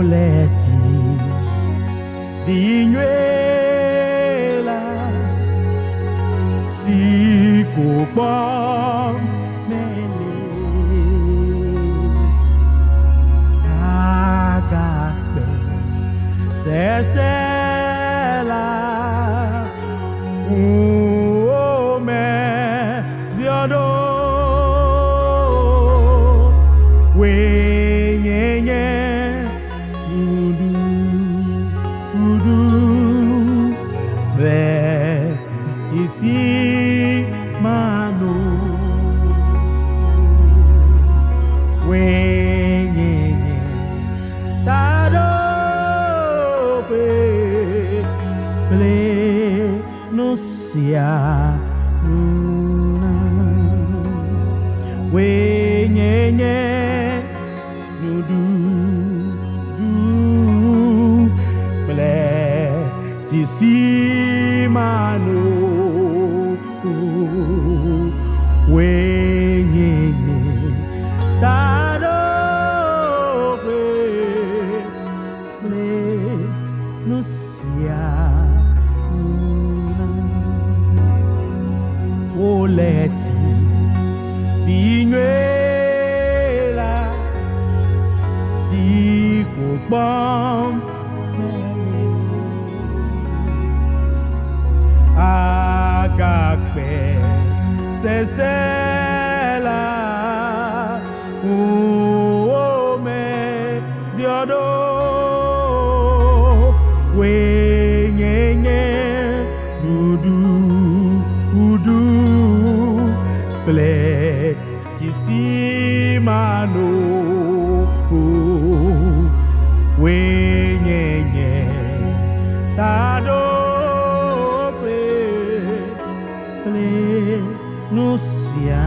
oleti dinyela si kupom mele agape sesela me ziodo wenyenye udu ve tisi mano wenyenye tado pe ple no sia wenyenye nudu ple tisi mano wenyenye tado ple no sia oleti dinyela si kupom agape sesela me ziodo wenyenye udu ple tisi mano wenyenye tado ple nusia